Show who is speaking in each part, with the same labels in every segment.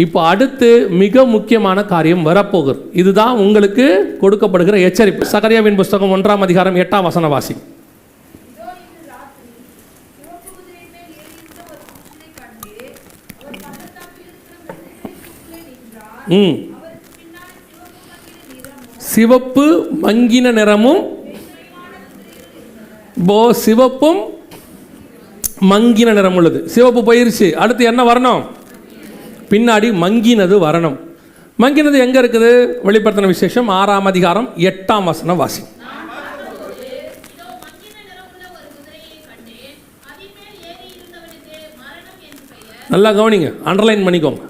Speaker 1: இப்போ அடுத்து மிக முக்கியமான காரியம் வரப்போகுது. இதுதான் உங்களுக்கு கொடுக்கப்படுகிற எச்சரிப்பு. சகரியாவின் புஸ்தகம் 1ஆம் அதிகாரம் 8ஆம் வசன வாசி. சிவப்பு மங்கின நிறமும் சிவப்பும் மங்கின நிறம் உள்ளது. சிவப்பு போயிருச்சு, அடுத்து என்ன வரணும்? பின்னாடி மங்கினது வரணும். மங்கினது எங்க இருக்குது? வெளிப்படுத்தின விசேஷம் 6ஆம் அதிகாரம் 8ஆம் வசனம் வாசி. நல்லா கவனிங்க, அண்டர்லைன் பண்ணிக்கோங்க.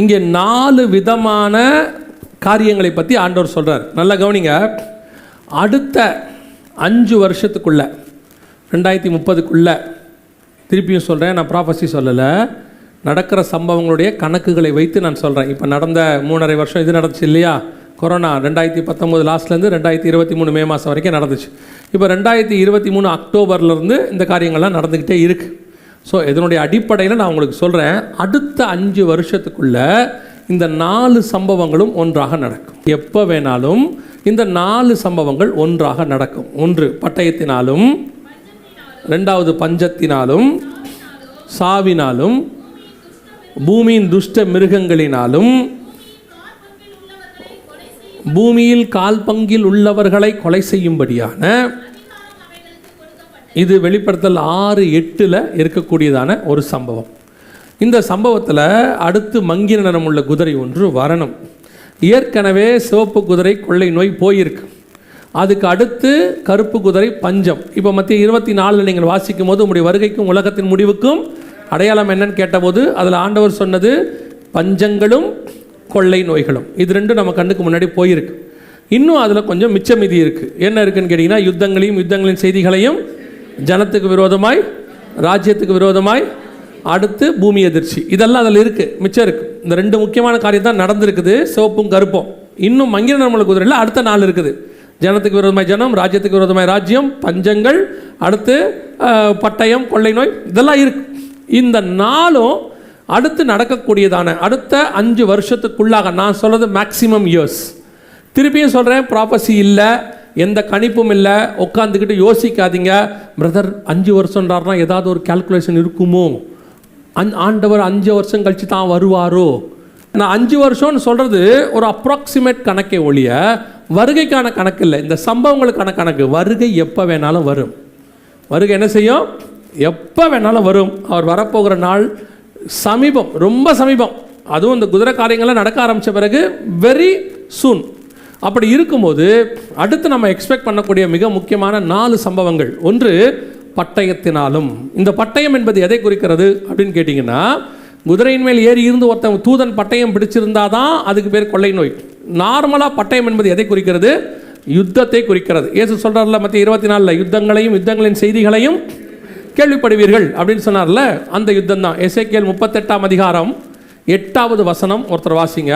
Speaker 1: இங்கே 4 விதமான காரியங்களை பற்றி ஆண்டவர் சொல்கிறார். நல்லா கவனிங்க. அடுத்த 5 வருஷத்துக்குள்ள 2030க்குள்ள, திருப்பியும் சொல்கிறேன், நான் ப்ராஃபஸி சொல்லலை, நடக்கிற சம்பவங்களுடைய கணக்குகளை வைத்து நான் சொல்கிறேன். இப்போ நடந்த 3.5 வருஷம் இது நடந்துச்சு இல்லையா? கொரோனா 2019 லாஸ்ட்லேருந்து 2023 மே மாதம் வரைக்கும் நடந்துச்சு. இப்போ 2023 அக்டோபர்லேருந்து இந்த காரியங்கள்லாம் நடந்துக்கிட்டே இருக்குது. ஸோ இதனுடைய அடிப்படையில் நான் உங்களுக்கு சொல்கிறேன், அடுத்த 5 வருஷத்துக்குள்ள இந்த 4 சம்பவங்களும் ஒன்றாக நடக்கும். எப்போ வேணாலும் இந்த 4 சம்பவங்கள் ஒன்றாக நடக்கும். ஒன்று பட்டயத்தினாலும், 2வது பஞ்சத்தினாலும், சாவினாலும், பூமியின் துஷ்ட மிருகங்களினாலும், பூமியில் கால் பங்கில் உள்ளவர்களை கொலை செய்யும்படியான, இது வெளிப்படுத்தல் 6:8 இருக்கக்கூடியதான ஒரு சம்பவம். இந்த சம்பவத்தில் அடுத்து மங்கின நிறம் உள்ள குதிரை ஒன்று வரணும். ஏற்கனவே சிவப்பு குதிரை கொள்ளை நோய் போயிருக்கு. அதுக்கு அடுத்து கருப்பு குதிரை பஞ்சம். இப்போ மத்திய 24 நீங்கள் வாசிக்கும் போது உங்களுடைய வருகைக்கும் உலகத்தின் முடிவுக்கும் அடையாளம் என்னன்னு கேட்டபோது அதில் ஆண்டவர் சொன்னது பஞ்சங்களும் கொள்ளை நோய்களும். இது ரெண்டும் நம்ம கண்ணுக்கு முன்னாடி போயிருக்கு. இன்னும் அதில் கொஞ்சம் மிச்ச மீதி இருக்குது. என்ன இருக்குன்னு கேட்டிங்கன்னா, யுத்தங்களின் செய்திகளையும், ஜனத்துக்கு விரோதமாய், ராஜ்யத்துக்கு விரோதமாய், அடுத்து பூமி எதிர்ச்சி, இதெல்லாம் அதில் இருக்குது, மிச்சம் இருக்குது. இந்த 2 முக்கியமான காரியம் தான் நடந்திருக்குது, சிவப்பும் கருப்பும். இன்னும் மங்கின நிறமுள்ள குதிரையில் அடுத்த 4 இருக்குது. ஜனத்துக்கு விரோதமாய் ஜனம், ராஜ்யத்துக்கு விரோதமாய் ராஜ்யம், பஞ்சங்கள், அடுத்து பட்டயம், கொள்ளை நோய், இதெல்லாம் இருக்குது. இந்த 4ம் அடுத்து நடக்கக்கூடியதான அடுத்த 5 வருஷத்துக்குள்ளாக, நான் சொல்கிறது மேக்சிமம் இயர்ஸ். திருப்பியும் சொல்கிறேன், ப்ராபஸி இல்லை, எந்த கணிப்பும் இல்லை. உட்காந்துக்கிட்டு யோசிக்காதீங்க, பிரதர் 5 வருஷம்ன்றாருனா ஏதாவது ஒரு கால்குலேஷன் இருக்குமோ, ஆண்டவர் 5 வருஷம் கழித்து தான் வருவாரோ? நான் 5 வருஷம்னு சொல்கிறது ஒரு அப்ராக்சிமேட் கணக்கே ஒழிய வருகைக்கான கணக்கு இல்லை. இந்த சம்பவங்களுக்கான கணக்கு. வருகை எப்போ வேணாலும் வரும். வருகை என்ன செய்யும்? எப்போ வேணாலும் வரும். அவர் வரப்போகிற நாள் சமீபம், ரொம்ப சமீபம். அதுவும் இந்த குதிரை காரியங்கள்லாம் நடக்க ஆரம்பித்த பிறகு வெரி சூன். அப்படி இருக்கும்போது அடுத்து நம்ம எக்ஸ்பெக்ட் பண்ணக்கூடிய மிக முக்கியமான 4 சம்பவங்கள். ஒன்று பட்டயத்தினாலும். இந்த பட்டயம் என்பது எதை குறிக்கிறது அப்படின்னு கேட்டிங்கன்னா, குதிரையின் மேல் ஏறி இருந்து ஒருத்தன் தூதன் பட்டயம் பிடிச்சிருந்தா தான் அதுக்கு பேர் கொள்ளை நோய். நார்மலாக பட்டயம் என்பது எதை குறிக்கிறது? யுத்தத்தை குறிக்கிறது. இயேசு சொல்கிறார்ல மத்திய 24 யுத்தங்களையும் யுத்தங்களின் செய்திகளையும் கேள்விப்படுவீர்கள் அப்படின்னு சொன்னார்ல, அந்த யுத்தம் தான். எசேக்கியேல் 38ஆம் அதிகாரம் 8வது வசனம் ஒருத்தர் வாசிங்க.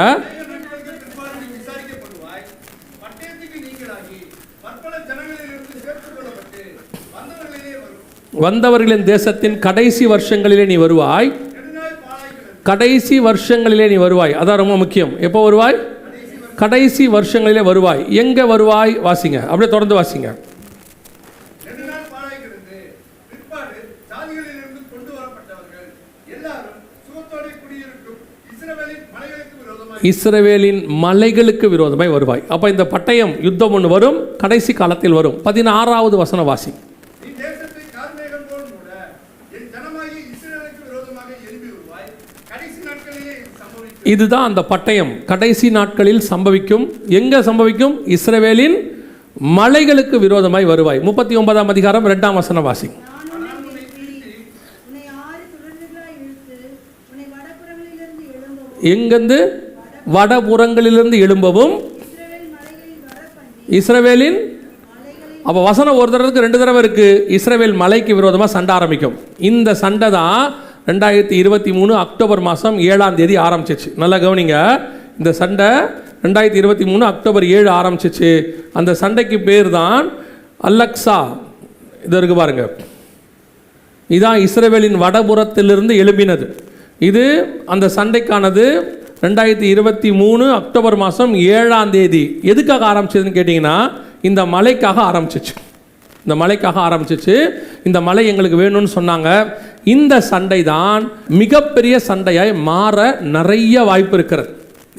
Speaker 1: வந்தவர்களின் தேசத்தின் கடைசி வருஷங்களிலே நீ வருவாய். கடைசி வருஷங்களிலே நீ வருவாய், அதான் ரொம்ப முக்கியம். எப்போ வருவாய்? கடைசி வருஷங்களிலே வருவாய். எங்கே வருவாய்? வாசிங்க, அப்படியே தொடர்ந்து வாசிங்க. இஸ்ரவேலின் மலைகளுக்கு விரோதமாய் வருவாய். அப்போ இந்த பட்டயம் யுத்தம் ஒன்று வரும், கடைசி காலத்தில் வரும். 16வது வசனம் வாசி. இதுதான் அந்த பட்டயம் கடைசி நாட்களில் சம்பவிக்கும். எங்கே சம்பவிக்கும்? இஸ்ரவேலின் மலைகளுக்கு விரோதமாய் வருவாய். 39ஆம் அதிகாரம் 2ஆம் வசனம் வாசி. எங்கேருந்து? வடபுறங்களிலிருந்து எழும்பவும் இஸ்ரவேலின். அப்போ வசனம் ஒரு தடவைக்கு 2 தடவை இருக்குது. இஸ்ரவேல் மலைக்கு விரோதமாக சண்டை ஆரம்பிக்கும். இந்த சண்டை தான் 2023 அக்டோபர் மாதம் 7ஆம் தேதி ஆரம்பிச்சிச்சு. நல்லா கவனிங்க, இந்த சண்டை 2023 அக்டோபர் 7 ஆரம்பிச்சிச்சு. அந்த சண்டைக்கு பேர் தான் அலெக்சா. இது இருக்கு பாருங்க, இதான் இஸ்ரவேலின் வடபுறத்திலிருந்து எழும்பினது. இது அந்த சண்டைக்கானது 2023 அக்டோபர் மாதம் 7ஆம் தேதி. எதுக்காக ஆரம்பிச்சதுன்னு கேட்டிங்கன்னா, இந்த மலைக்காக ஆரம்பிச்சிச்சு. இந்த மலைக்காக ஆரம்பிச்சிச்சு. இந்த மலை எங்களுக்கு வேணும்னு சொன்னாங்க. இந்த சண்டை தான் மிகப்பெரிய சண்டையாய் மாற நிறைய வாய்ப்பு இருக்கிறது.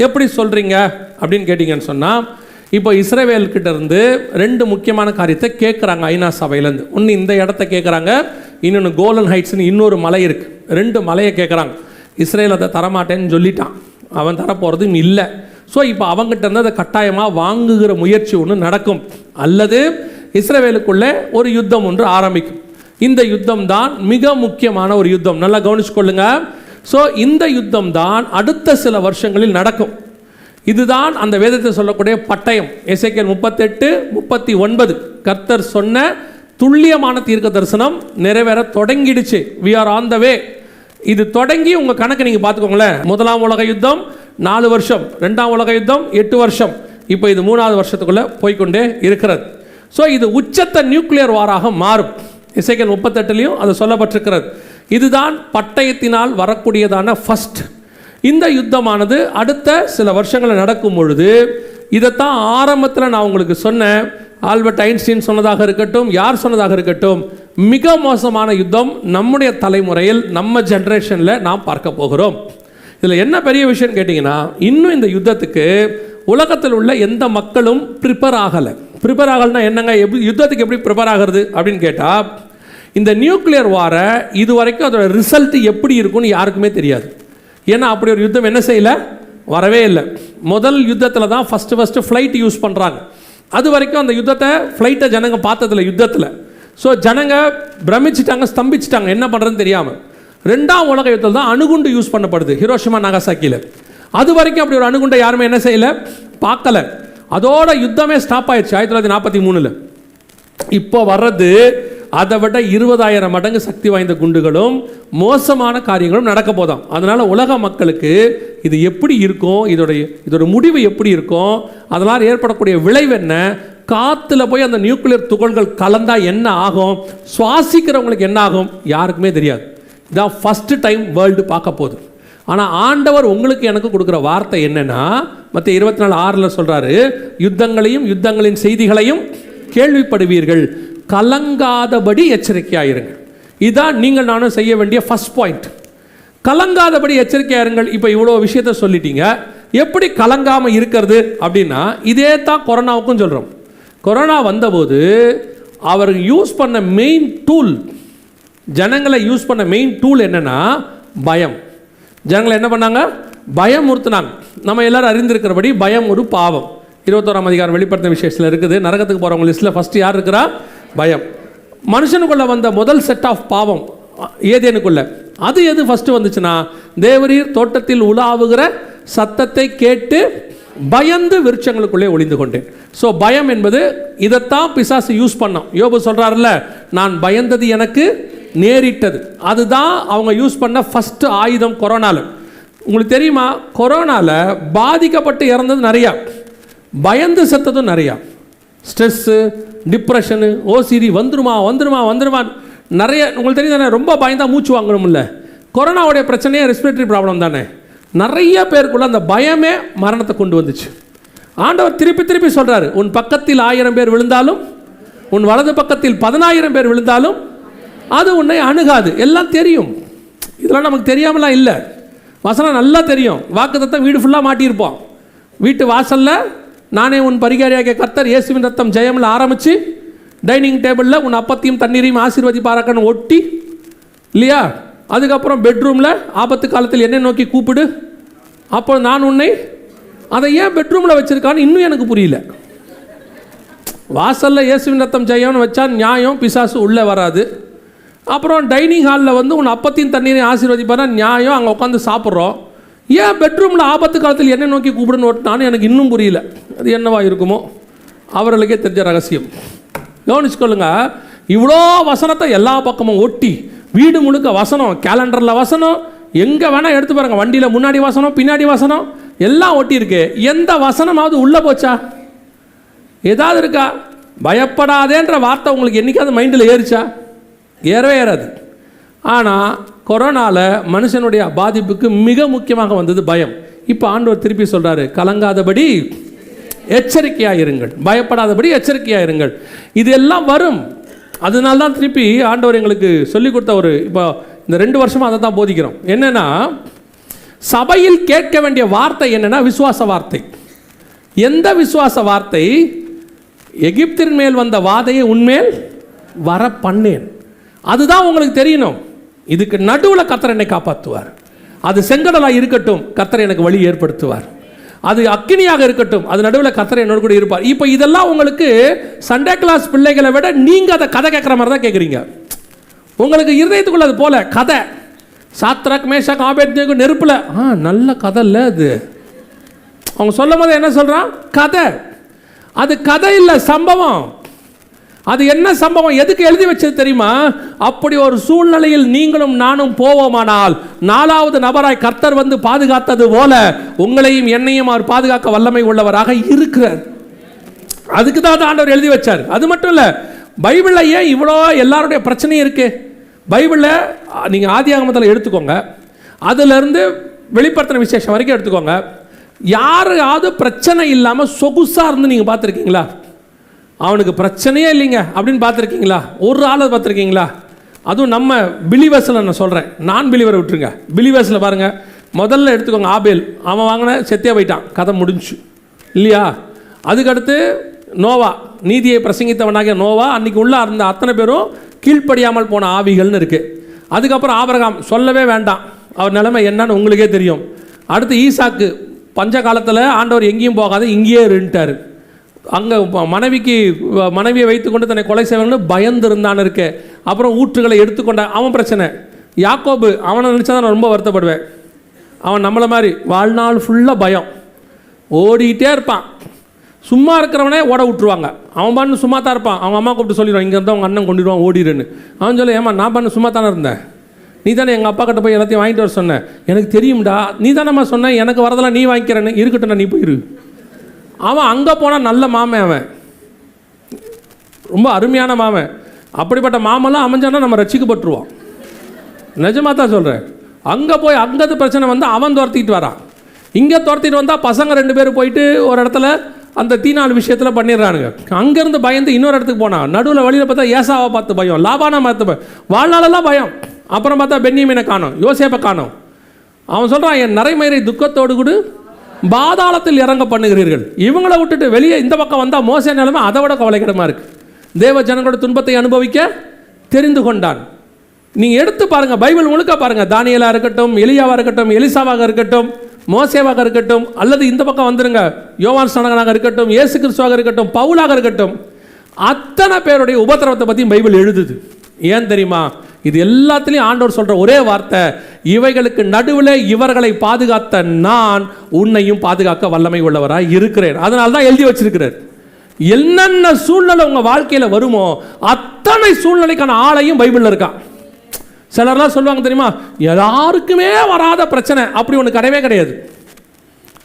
Speaker 1: எப்படி சொல்கிறீங்க அப்படின்னு கேட்டிங்கன்னு சொன்னால், இப்போ இஸ்ரவேல்கிட்ட இருந்து 2 முக்கியமான காரியத்தை கேட்குறாங்க ஐநா சபையிலேருந்து. ஒன்று இந்த இடத்த கேட்குறாங்க, இன்னொன்று கோலன் ஹைட்ஸ்னு இன்னொரு மலை இருக்குது. 2 மலையை கேட்குறாங்க. இஸ்ரேல் அதை தரமாட்டேன்னு சொல்லிட்டான், அவன் தரப்போகிறதும் இல்லை. ஸோ இப்போ அவங்ககிட்ட இருந்து அதை கட்டாயமாக வாங்குகிற முயற்சி ஒன்று நடக்கும், அல்லது இஸ்ரவேலுக்குள்ளே ஒரு யுத்தம் ஒன்று ஆரம்பிக்கும். இந்த யுத்தம் தான் மிக முக்கியமான ஒரு யுத்தம். நல்லா கவனிச்சுக்கொள்ளுங்க. ஸோ இந்த யுத்தம் தான் அடுத்த சில வருஷங்களில் நடக்கும். இதுதான் அந்த வேதத்தை சொல்லக்கூடிய பட்டயம். எசேக்கியேல் 38:39 கர்த்தர் சொன்ன துல்லியமான தீர்க்க தரிசனம் நிறைவேற தொடங்கிடுச்சு. we are on the way. இது தொடங்கி உங்கள் கணக்கு நீங்கள் பார்த்துக்கோங்களேன். முதலாம் உலக யுத்தம் 4 வருஷம், 2ஆம் உலக யுத்தம் 8 வருஷம், இப்போ இது 3ஆவது வருஷத்துக்குள்ளே போய்கொண்டே இருக்கிறது. ஸோ இது உச்சத்த நியூக்ளியர் வாராக மாறும். எசேக்கியேல் 38லையும் அது சொல்லப்பட்டிருக்கிறது. இதுதான் பட்டயத்தினால் வரக்கூடியதான ஃபர்ஸ்ட். இந்த யுத்தமானது அடுத்த சில வருஷங்களில் நடக்கும் பொழுது, இதைத்தான் ஆரம்பத்தில் நான் உங்களுக்கு சொன்னேன். ஆல்பர்ட் ஐன்ஸ்டீன் சொன்னதாக இருக்கட்டும், யார் சொன்னதாக இருக்கட்டும், மிக மோசமான யுத்தம் நம்முடைய தலைமுறையில், நம்ம ஜென்ரேஷனில் நாம் பார்க்க போகிறோம். இதில் என்ன பெரிய விஷயம் கேட்டிங்கன்னா, இன்னும் இந்த யுத்தத்துக்கு உலகத்தில் உள்ள எந்த மக்களும் ப்ரிப்பேர் ஆகலை. ப்ரிப்பேர் ஆகலைன்னா என்னங்க, யுத்தத்துக்கு எப்படி ப்ரிப்பேர் ஆகிறது அப்படின்னு கேட்டால், இந்த நியூக்ளியர் வாரை இது வரைக்கும் அதோட ரிசல்ட் எப்படி இருக்குன்னு யாருக்குமே தெரியாது. ஏன்னா அப்படி ஒரு யுத்தம் என்ன செய்யலை, வரவே இல்லை. முதல் யுத்தத்தில் தான் ஃபஸ்ட்டு ஃப்ளைட் யூஸ் பண்ணுறாங்க. அது வரைக்கும் அந்த யுத்தத்தை ஃப்ளைட்டை ஜனங்க பார்த்ததில்ல யுத்தத்தில். ஸோ ஜனங்க பிரமிச்சிட்டாங்க, ஸ்தம்பிச்சிட்டாங்க, என்ன பண்ணுறதுன்னு தெரியாமல். 2ஆம் உலக யுத்தத்தில் தான் அணுகுண்டு யூஸ் பண்ணப்படுது, ஹிரோஷிமா நாகசாக்கியில். அது வரைக்கும் அப்படி ஒரு அணுகுண்டை யாருமே என்ன செய்யலை, பார்க்கல. அதோட யுத்தமே ஸ்டாப் ஆயிடுச்சு 1943. இப்போ வர்றது அதை விட 20,000 மடங்கு சக்தி வாய்ந்த குண்டுகளும் மோசமான காரியங்களும் நடக்க போதாம். அதனால் உலக மக்களுக்கு இது எப்படி இருக்கும், இதோட முடிவு எப்படி இருக்கும், அதனால் ஏற்படக்கூடிய விளைவு என்ன, காற்றுல போய் அந்த நியூக்ளியர் துகள்கள் கலந்தால் என்ன ஆகும், சுவாசிக்கிறவங்களுக்கு என்ன ஆகும், யாருக்குமே தெரியாது. இதான் ஃபஸ்ட்டு டைம் வேர்ல்டு பார்க்க போகுது. ஆனால் ஆண்டவர் உங்களுக்கு எனக்கு கொடுக்குற வார்த்தை என்னென்னா, மத்திய 24:6 சொல்கிறாரு, யுத்தங்களையும் யுத்தங்களின் செய்திகளையும் கேள்விப்படுவீர்கள், கலங்காதபடி எச்சரிக்கையாயிருங்கள். இதுதான் நீங்கள் நானும் செய்ய வேண்டிய ஃபர்ஸ்ட் பாயிண்ட். கலங்காதபடி எச்சரிக்கையாயிருங்கள். இப்போ இவ்வளோ விஷயத்த சொல்லிட்டீங்க, எப்படி கலங்காமல் இருக்கிறது அப்படின்னா, இதே தான் கொரோனாவுக்கும் சொல்கிறோம். கொரோனா வந்தபோது அவர் யூஸ் பண்ண மெயின் டூல், ஜனங்களை யூஸ் பண்ண மெயின் டூல் என்னென்னா பயம். ஜனங்களை என்ன பண்ணாங்க, பயமுறுத்தினாங்க. நம்ம எல்லாரும் அறிந்திருக்கிறபடி பயம் ஒரு பாவம். 21ஆம் அதிகாரம் வெளிப்படுத்தின விசேஷத்தில் இருக்குது. நரகத்துக்கு போகிறவங்க லிஸ்ட்டில் ஃபஸ்ட்டு யார் இருக்கிறா, பயம். மனுஷனுக்குள்ளே வந்த முதல் செட் ஆஃப் பாவம் ஏதேனுக்குள்ள, அது எது ஃபஸ்ட்டு வந்துச்சுன்னா, தேவரீர் தோட்டத்தில் உலாவுகிற சத்தத்தை கேட்டு பயந்து விருட்சங்களுக்குள்ளே ஒளிந்து கொண்டேன். ஸோ பயம் என்பது இதைத்தான் பிசாசு யூஸ் பண்ணோம். யோபு சொல்கிறாருல்ல, நான் பயந்தது எனக்கு நேரிட்டது. அதுதான் அவங்க யூஸ் பண்ண ஃபஸ்ட்டு ஆயுதம் கொரோனாவில். உங்களுக்கு தெரியுமா, கொரோனாவில் பாதிக்கப்பட்டு இறந்தது நிறையா, பயந்து செத்ததும் நிறையா. ஸ்ட்ரெஸ்ஸு, டிப்ரெஷனு, ஓசிடி வந்துருமா வந்துருமா வந்துருமா நிறைய. உங்களுக்கு தெரியும் தானே, ரொம்ப பயந்தால் மூச்சு வாங்கணும்ல. கொரோனாவுடைய பிரச்சனையே ரெஸ்பிரேட்டரி ப்ராப்ளம் தானே. நிறைய பேருக்குள்ள அந்த பயமே மரணத்தை கொண்டு வந்துச்சு. ஆண்டவர் திருப்பி திருப்பி சொல்கிறாரு, உன் பக்கத்தில் 1000 பேர் விழுந்தாலும், உன் வலது பக்கத்தில் 10,000 பேர் விழுந்தாலும் அது உன்னை அணுகாது. எல்லாம் தெரியும், இதெல்லாம் நமக்கு தெரியாமலாம் இல்லை. வசனம் நல்லா தெரியும். வாக்குத்தத்தம் வீடு ஃபுல்லாக மாட்டியிருப்போம். வீட்டு வாசலில் நானே உன் பரிகாரியாகிய கர்த்தர் இயேசுவின் ரத்தம் ஜெயமில் ஆரம்பித்து, டைனிங் டேபிளில் உன் அப்பத்தையும் தண்ணீரையும் ஆசீர்வதிப்பாராக்கன்னு ஒட்டி இல்லையா. அதுக்கப்புறம் பெட்ரூமில் ஆபத்து காலத்தில் என்னை நோக்கி கூப்பிடு, அப்போ நான் உன்னை. அதை ஏன் பெட்ரூமில் வச்சுருக்கான்னு இன்னும் எனக்கு புரியல. வாசலில் இயேசுவின் ரத்தம் ஜெயம்னு வச்சா நியாயம், பிசாசு உள்ளே வராது. அப்புறம் டைனிங் ஹாலில் வந்து உன் அப்பத்தையும் தண்ணீரையும் ஆசீர்வதிப்பாரா நியாயம், அங்கே உட்காந்து சாப்பிட்றோம். ஏன் பெட்ரூமில் ஆபத்து காலத்தில் என்னை நோக்கி கூப்பிடுன்னு ஒட்டினான்னு எனக்கு இன்னும் புரியல. அது என்னவா இருக்குமோ, அவர்களுக்கே தெரிஞ்ச ரகசியம். கவனிச்சுக்கொள்ளுங்க, இவ்வளோ வசனத்தை எல்லா பக்கமும் ஒட்டி வீடு முழுக்க வசனம், கேலண்டரில் வசனம், எங்கே வேணால் எடுத்து பாருங்கள், வண்டியில் முன்னாடி வசனம் பின்னாடி வசனம் எல்லாம் ஒட்டியிருக்கு. எந்த வசனமாவது உள்ளே போச்சா? ஏதாவது இருக்கா? பயப்படாதேன்ற வார்த்தை உங்களுக்கு என்றைக்காவது மைண்டில் ஏறிச்சா? ஏறவே ஏறாது. ஆனால் கொரோனாவில் மனுஷனுடைய பாதிப்புக்கு மிக முக்கியமாக வந்தது பயம். இப்போ ஆண்டவர் திருப்பி சொல்கிறாரு, கலங்காதபடி எச்சரிக்கையாக இருங்கள், பயப்படாதபடி எச்சரிக்கையாக இருங்கள். இது எல்லாம் வரும். அதனால தான் திருப்பி ஆண்டவர் எங்களுக்கு சொல்லிக் கொடுத்த இப்போ இந்த 2 வருஷமாக அதை தான் போதிக்கிறோம். என்னென்னா, சபையில் கேட்க வேண்டிய வார்த்தை என்னென்னா விசுவாச வார்த்தை. எந்த விசுவாச வார்த்தை? எகிப்தின் மேல் வந்த வாதையை உன்மேல் வர பண்ணேன். அதுதான் உங்களுக்கு தெரியணும். இதுக்கு நடுவில் கர்த்தர் என்னை காப்பாற்றுவார். அது செங்கடலாக இருக்கட்டும், கர்த்தர் எனக்கு வழி ஏற்படுத்துவார். அது அக்கினியாக இருக்கட்டும், அது நடுவில் கர்த்தர் என்னோட கூட இருப்பார். இப்போ இதெல்லாம் உங்களுக்கு சண்டே கிளாஸ் பிள்ளைகளை விட நீங்கள் அதை கதை கேட்குற மாதிரி தான் கேட்குறீங்க. உங்களுக்கு இருதயத்துக்குள்ள அது போல கதை. சாத்ராக் மேஷாக் ஆபேத்நேகோ நெருப்பில், நல்ல கதை இல்லை அது. அவங்க சொல்லும் போது என்ன சொல்கிறான்? கதை. அது கதை இல்லை, சம்பவம். அது என்ன சம்பவம்? எதுக்கு எழுதி வச்சது தெரியுமா? அப்படி ஒரு சூழ்நிலையில் நீங்களும் நானும் போவோமானால் 4வது நபராய் கர்த்தர் வந்து பாதுகாத்தது போல உங்களையும் என்னையும் அவர் பாதுகாக்க வல்லமை உள்ளவராக இருக்கிறார். அதுக்கு தான் ஆண்டவர் எழுதி வச்சார். அது மட்டும் இல்லை, பைபிளில் ஏன் இவ்வளோ எல்லாருடைய பிரச்சனையும் இருக்கு? பைபிளில் நீங்கள் ஆதியாகமத்தில் எடுத்துக்கோங்க, அதிலிருந்து வெளிப்படுத்தின விசேஷம் வரைக்கும் எடுத்துக்கோங்க. யாராவது பிரச்சனை இல்லாமல் சொகுசாக இருந்து நீங்கள் பார்த்துருக்கீங்களா? அவனுக்கு பிரச்சனையே இல்லைங்க அப்படின்னு பார்த்துருக்கீங்களா? ஒரு ஆளை பார்த்துருக்கீங்களா? அதுவும் நம்ம பிலிவர்ஸில் நான் சொல்கிறேன், நான் பிலிவரை விட்டுருங்க. பிலிவர்ஸில் பாருங்கள், முதல்ல எடுத்துக்கோங்க ஆபேல். அவன் வாங்கின செத்தே போயிட்டான், கதை முடிஞ்சு இல்லையா? அதுக்கடுத்து நோவா, நீதியை பிரசங்கித்தவனாகிய நோவா. அன்றைக்கி உள்ள அந்த அத்தனை பேரும் கீழ்ப்படியாமல் போன ஆவிகள்னு இருக்குது. அதுக்கப்புறம் ஆபிரகாம், சொல்லவே வேண்டாம், அவர் நிலைமை என்னன்னு உங்களுக்கே தெரியும். அடுத்து ஈசாக்கு, பஞ்ச காலத்தில் ஆண்டவர் எங்கேயும் போகாத இங்கேயே இருந்துட்டார். அங்கே மனைவியை வைத்துக்கொண்டு தன்னை கொலை செய்வாங்கன்னு பயந்து இருந்தான்னு இருக்கு. அப்புறம் ஊற்றுகளை எடுத்துக்கொண்ட அவன் பிரச்சனை. யாக்கோபு, அவனை நினச்சா தான் நான் ரொம்ப வருத்தப்படுவேன். அவன் நம்மளை மாதிரி வாழ்நாள் ஃபுல்லாக பயம், ஓடிக்கிட்டே இருப்பான். சும்மா இருக்கிறவனே ஓட விட்டுருவாங்க. அவன் பண்ணு சும்மா தான் இருப்பான். அவங்க அம்மா கூப்பிட்டு சொல்லிடுவான், இங்கே இருந்தால் அவங்க அண்ணன் கொண்டுடுவான், ஓடிடுன்னு. அவன் சொல்ல, ஏமா நான் பண்ணு சும்மா தானே இருந்தேன், நீ தானே எங்கள் அப்பா கிட்ட போய் எல்லாத்தையும் வாங்கிட்டு வர சொன்னேன், எனக்கு தெரியும்டா, நீ தானேம்மா சொன்னேன், எனக்கு வரதெல்லாம் நீ வாங்கிக்கிறேன்னு. இருக்கட்டும், நீ போயிரு. அவன் அங்கே போனால் நல்ல மாமன், அவன் ரொம்ப அருமையான மாமன். அப்படிப்பட்ட மாமெல்லாம் அமைஞ்சானா நம்ம ரசிக்கப்பட்டுருவோம். நிஜமாக தான் சொல்கிறேன். அங்கே போய் அங்கேது பிரச்சனை வந்து அவன் துரத்திட்டு வரான். இங்கே துரத்திட்டு வந்தால் பசங்க 2 பேர் போயிட்டு ஒரு இடத்துல அந்த தீனாள் விஷயத்தில் பண்ணிடுறானுங்க. அங்கேருந்து பயந்து இன்னொரு இடத்துக்கு போனான். நடுவில் வழியில் பார்த்தா ஏசாவை பார்த்து பயம், லாபானா பார்த்து பயம், வாழ்நாளெல்லாம் பயம். அப்புறம் பார்த்தா பென்யமீனை காணோம், யோசேப்பை காணோம். அவன் சொல்கிறான், என் நரைமயிரை துக்கத்தோடு கூட பாதாளத்தில் இறங்க பண்ணுகிறீர்கள். இவங்களை விட்டுட்டு வெளியே இந்த பக்கம் வந்தால் மோச நிலைமை அதை விட கவலைக்கிடமாக இருக்குது. தேவ ஜனங்களோட துன்பத்தை அனுபவிக்க தெரிந்து கொண்டான். நீங்கள் எடுத்து பாருங்கள், பைபிள் முழுக்க பாருங்கள். தானியேலாக இருக்கட்டும், எலியாவாக இருக்கட்டும், எலிசாவாக இருக்கட்டும், மோசேவாக இருக்கட்டும், அல்லது இந்த பக்கம் வந்துருங்க, யோவான் ஸ்நானகனாக இருக்கட்டும், இயேசு கிறிஸ்துவாக இருக்கட்டும், பவுலாக இருக்கட்டும், அத்தனை பேருடைய உபத்திரவத்தை பற்றியும் பைபிள் எழுதுது. ஏன் தெரியுமா? இது எல்லாத்துலேயும் ஆண்டவர் சொல்கிற ஒரே வார்த்தை, இவைகளுக்கு நடுவில் இவர்களை பாதுகாத்த நான் உன்னையும் பாதுகாக்க வல்லமை உள்ளவராக இருக்கிறேன். அதனால தான் எழுதி வச்சிருக்கிறார். என்னென்ன சூழ்நிலை உங்கள் வாழ்க்கையில் வருமோ அத்தனை சூழ்நிலைக்கான ஆளையும் பைபிளில் இருக்கான். சிலர்லாம் சொல்லுவாங்க தெரியுமா, யாருக்குமே வராத பிரச்சனை, அப்படி ஒன்று கிடையவே கிடையாது.